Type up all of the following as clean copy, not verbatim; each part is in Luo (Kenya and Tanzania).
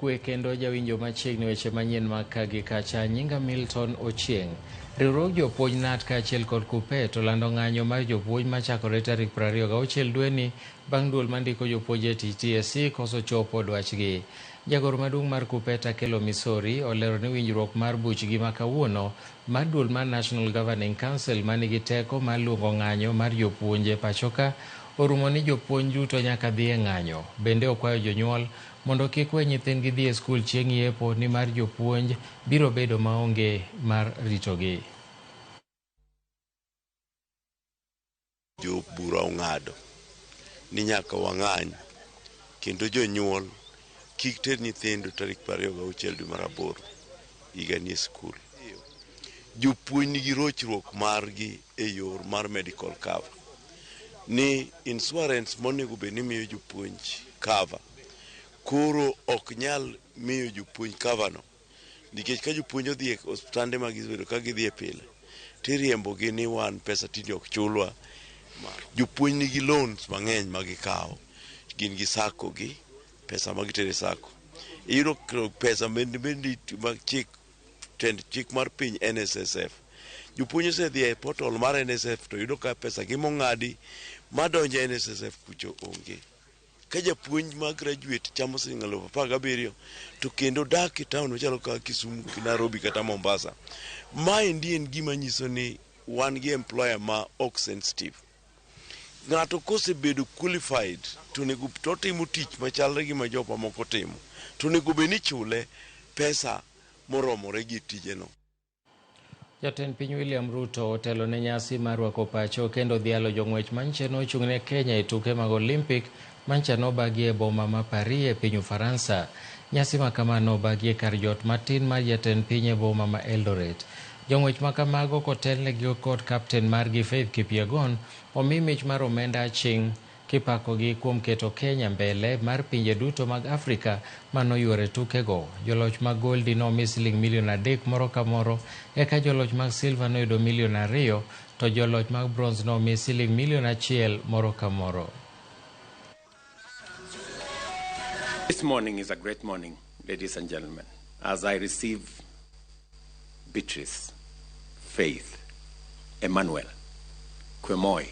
okwe kendo jawinjo machiegni weche manyien mag kagi kacha. Nyinga Milton Ochieng. Riwruog jopuonj NAT kaachiel kod KUPPET olando ng'anyo mar jopuonj machakore tarik 26 dweni bang' duol mandiko jopuonj e TSC koso chopo dwachgi. Jagoro maduong' mar KUPPET Akelo Misori olero ni winjruok mar buchgi ma kawuono mar duol mar National Governing Council manigi teko mar luongo ng'anyo mar jopuonje pachoka orumo ni jopuonj duto nyaka dhi e ng'anyo. Bende okwayo jonyuol mondo kik we nyithindgi dhi e skul chieng' yepo nimar jopuonj biro bedo maonge mar ritogi. Jobura ong'ado ni nyaka wang'any kendo jonyuol kik ter nyithindo tarik 26 dwe mar 8 higa ni e skul. Jopuonj nigi rochruok margi e yor mar medical cover ni insurance monego bed ni miyo jopuonj cover koro ok nyal miyo jopuonj cover no nikech ka jopuonj odhi e hospitande mag gibedo ka gidhi e pile tiriembogi ni wan pesa tinde ok chulwa. Jopuonj nigi loans mang'eny magikawo, gin gi sako gi pesa magitere sako. Iyudo pesa bendi chik mar piny NSSF. Jopuonj osedhi e portal mar NSSF to yudo ka pesa gi mong'adi madonjo e NSSF kucho onge. Ka japuonj ma graduate chamo siling 17,000 to kendo dak e town machalo kaka Kisumu, Nairobi kata Mombasa, maendi en gima nyiso ni wan gi employer ma ok sensitive. Ng'ato kosebedo qualified to nego to timo tich machalre gi ma jopa moko timo, to nego be ni chule pesa moromore gi tijeno. Jatend piny William Ruto otelo ne nyasi mar rwako pacho kendo dhialo jong'wech manche nochung'ne Kenya e tuke mag Olympic mancha nobagie e boma ma Paris e piny Ufaransa. Nyasi ma kamano obagie kar jot matin mar jatend piny e boma ma Eldoret. Jong'wech ma kamago kotelnegi kod kapten margi Faith Kipyegon omi mich mar omenda aching' kipakogi kuom keto Kenya mbele mar pinje duto mag Afrika manoyuore tukego. Joloch mag goldi nomi siling milion 3 moro ka moro, eka joloch mag silva noyudo milion 2 to joloch mag bronze nomi siling milion 1 moro ka moro. This morning is a great morning, ladies and gentlemen, as I receive Beatrice, Faith, Emmanuel, Kwemoy,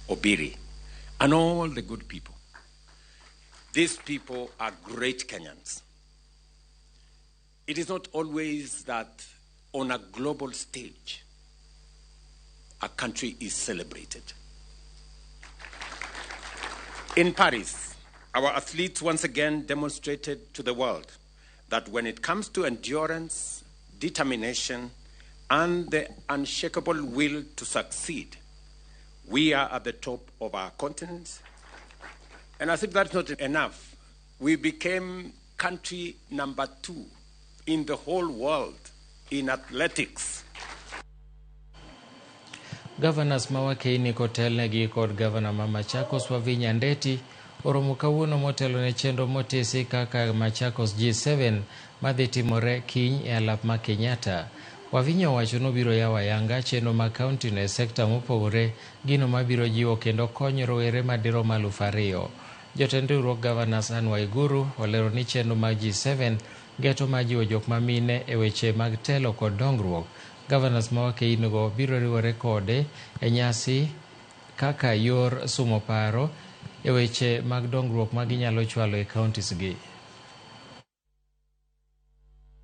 Obiri, and all the good people. These people are great Kenyans. It is not always that on a global stage a country is celebrated. In Paris, our athletes once again demonstrated to the world that when it comes to endurance, determination, and the unshakable will to succeed, we are at the top of our continent. And as if that's not enough, we became country number 2 in the whole world in athletics. Governors mawakeini kotelnegi kod Governor ma Machakos Wavinya Ndeti oromo kawuono motelo ne chenro motesi kaka Machakos G7 madhi timore kiny e alap ma Kenyatta. Wavinya owacho nobiro yawo ayanga chenro ma kaunti no e sekta mopogore, gino mabiro jiwo kendo konyo rowere madirom 2,000. Jotend riwruok Governors Anne Waiguru olero ni chenro mag G7 geto majiwo jok mamine e weche mag telo kod dongruok. Governors mawakeinigo biro riwore kode e nyasi kaka yor sumo paro e weche mag dongruok ma ginyalo chwalo e counties gi.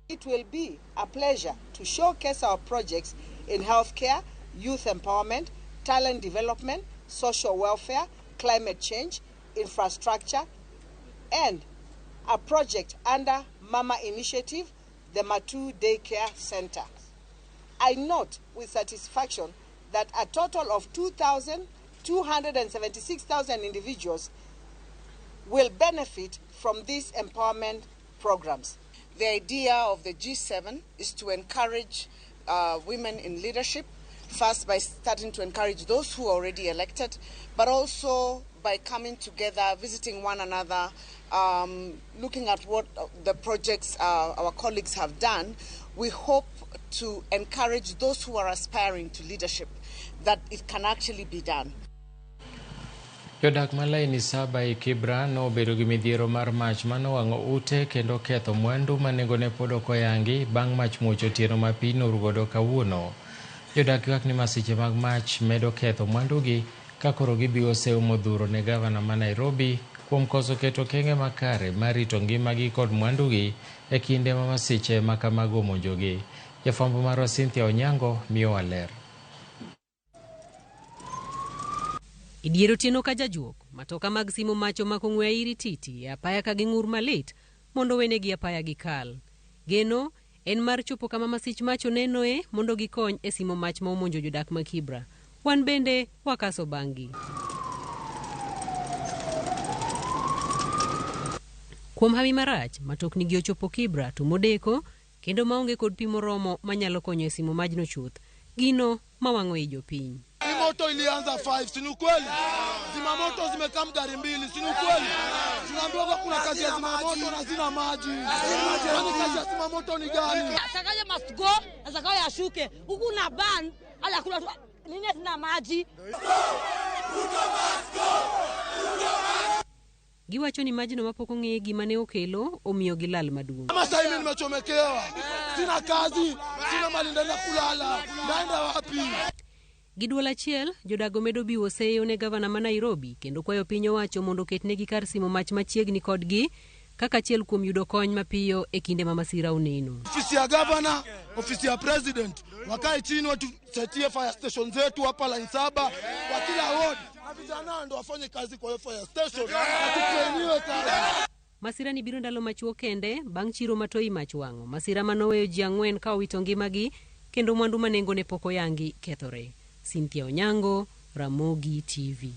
It will be a pleasure to showcase our projects in healthcare, youth empowerment, talent development, social welfare, climate change, infrastructure, and a project under Mama Initiative, the Matu Daycare Center. I note with satisfaction that a total of 276,000 individuals will benefit from these empowerment programs. The idea of the G7 is to encourage women in leadership, first by starting to encourage those who are already elected, but also by coming together, visiting one another, looking at what the projects our colleagues have done. We hope to encourage those who are aspiring to leadership that it can actually be done. Jodak malaini saba e Kibra nobedo gi midhiero mar mach manowang'o ute kendo ketho mwandu manengone pod ok oyangi bang' mach muoch otieno ma pi norugodo kawuono. Jodak ywak ni masiche mag mach medo ketho mwandugi ka koro gibiro seyo modhuro ne gavana ma Nairobi kuom koso keto kenge makare mar rito ngimagi kod mwandugi e kinde ma masiche ma kamago omonjogi. Jafwambo marwa Cynthia Onyango miyowa ler. Idiero tieno ka jajuok, matoka mag simo macho makong'we iri titi e apaya ka ging'ur malit mondo wenegi apaya gikal. Geno en mar chopo kama masich macho nenoe mondo gikony e simo mach ma omonjo jodak ma Kibra. Wan bende wakaso bangi. Kuom hawi marach, matokni gi ochopo Kibra to modeko kendo maonge kod pi moromo manyalo konyo e simo majno chuth. Gino mawang'o i jopiny. Moto ilianza 5, si ni kweli? Zimamoto zimekam gari mbili, si ni kweli? Tunaambiwa kuna kazi ya zimamoto na zina maji. Kwani kazi ya zimamoto ni gani? Sakaja must go, sakaja ashuke. Huku na ban, ala kuna nini zina maji. Giwacho ni majino mapoko ng'eye gima ne okelo omiyo gilal maduong'. Kama sasa hivi nimechomekewa. Sina kazi, sina mali ndani kulala. Naenda wapi? Giduol achiel, jodago medo biwo seyo ne gavana ma Nairobi kendo kwayo piny owacho mondo ketnegi kar simo mach machiegni kodgi kaka achiel kuom yudo kony mapiyo e kinde ma masira oneno. Ofisi ya gavana, ofisi ya president, wakae chini watusetie fire station zetu hapa line 7 kwa kila ward. Na vijana ndio wafanye kazi kwa fire station. Atutrainiwe kazi. Masira ni biro ndalo machuo kende bang' chiro matoi mach wang'o. Masira manoweyo ji 4 ka owito ngimagi kendo mwandu manengone pok oyangi kethore. Cynthia Onyango, Ramogi TV.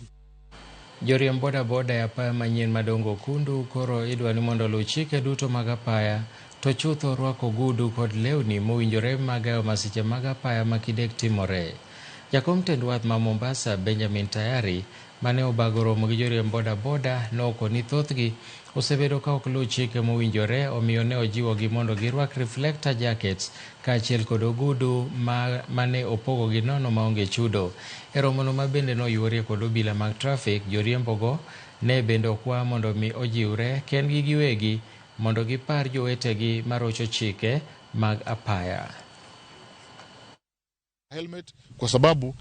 Joriemb boda e apaya manyien madongo Kundu koro idwa ni mondo luw chike duto mag apaya to chutho rwako gudu kod lewni mowinjore magayo masiche mag apaya ma kidek timore. Jakom tend wath ma Mombasa Benjamin Tayari mane obago romo gi joriemb boda noko ni thothgi osebedo ka ok luw chike mowinjore, omiyo ne ojiwogi mondo girwak reflector jackets kaachiel kod ogudu mane opogo gi nono maonge chudo. E romono ma bende noyuorie kod obila mag trafik, joriembogo ne bende okwa mondo mi ojiwre kendgi giwegi mondo gipar jowetegi marocho chike mag apaya. Helmet kwa sababu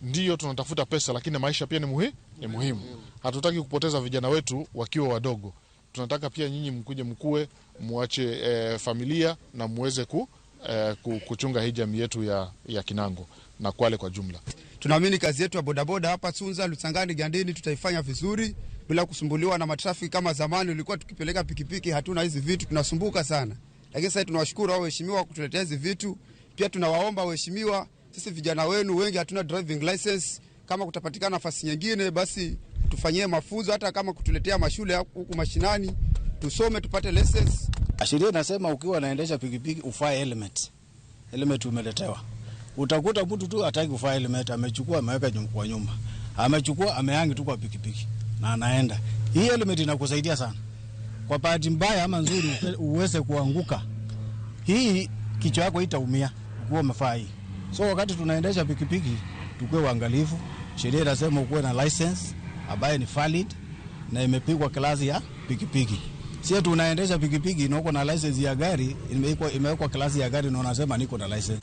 ndiyo tunatafuta pesa, lakini maisha pia ni muhimu. Hatutaki kupoteza vijana wetu wakiwa wadogo. Tunataka pia nyinyi mkue muache familia na muweze kuchunga hii jamii yetu ya Kinango na Kwale kwa jumla. Tunaamini kazi yetu ya bodaboda hapa Sunza, Lusangani, Gandini tutaifanya vizuri bila kusumbuliwa na matrafiki kama zamani. Ulikuwa tukipeleka pikipiki hatuna hizi vitu, tunasumbuka sana. Lakini sasa tunawashukuru hao waheshimiwa kutuletea hizi vitu. Pia tunawaomba waheshimiwa, sisi vijana wenu wengi hatuna driving license. Kama kutapatikana nafasi nyingine basi tufanyie mafunzo, hata kama kutuletea mashule huku mashinani tusome tupate license. Sheria inasema ukiwa unaendesha pikipiki ufae helmet. Helmet umeletewa. Utakuta mtu tu hataki kufaa helmet, amechukua ameweka kwa nyumba. Amechukua amehangi tu kwa pikipiki na anaenda. Hii helmet inakusaidia sana. Kwa bahati mbaya ama nzuri uweze kuanguka, hii kichwa yako itaumia ukiwa umefaa hii. So wakati tunaendesha pikipiki tukue waangalifu. Sheria inasema ukuwe na license ambayo ni valid na imepigwa klasi ya pikipiki. Sio tunaendesha pikipiki na uko na license ya gari, imewekwa klasi ya gari na unasema niko na license.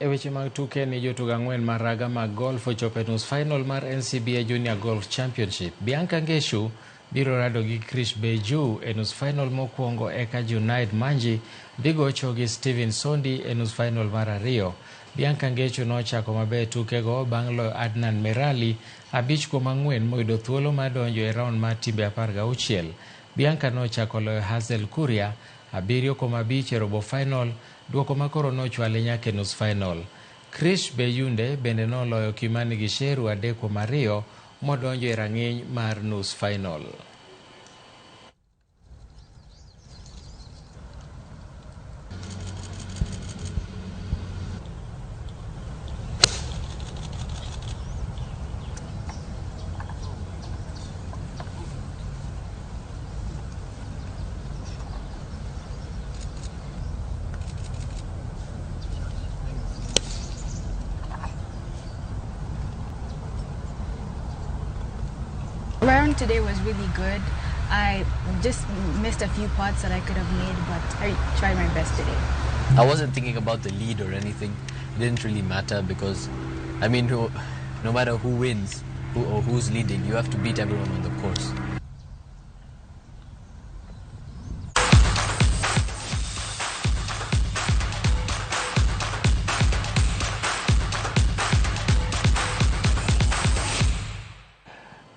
E weche mag tuke ni jotugo 4 mar raga mag golf ochopo e nus final mar NCBA Junior Golf Championship. Bianca Ngeshu biro rado gi Krish Beju e nus final mokwongo, eka Junaid Manji digocho gi Steven Sondi e nus final mar 2. Bianca Ngeshu nochako maber tukego bang' loyo Adnan Merali 5-4 moyudo thuolo mar donjo e round mar timbe 16. Bianca nochako loyo Hazel Kuria 7-5 e robo final, duoko makoro nochwale nyaka e nus final. Krish Beyunde bende noloyo Kimani Gisheru 3-2 modonjo e rang'iny mar nus final. round today was really good. I just missed a few parts that I could have made, but I tried my best today. I wasn't thinking about the lead or anything. It didn't really matter because, I mean, no matter who wins or who's leading, you have to beat everyone on the course.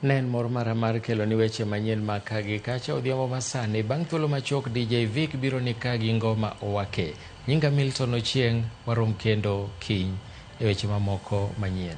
Nen mor mar kelo ni weche manyien ma kagi kacha odhiambo masani bang' thuolo machok DJ Vic biro ni kagi ngoma Owake. Nyinga Milton Ochieng, warom kendo kiny e weche mamoko manyien.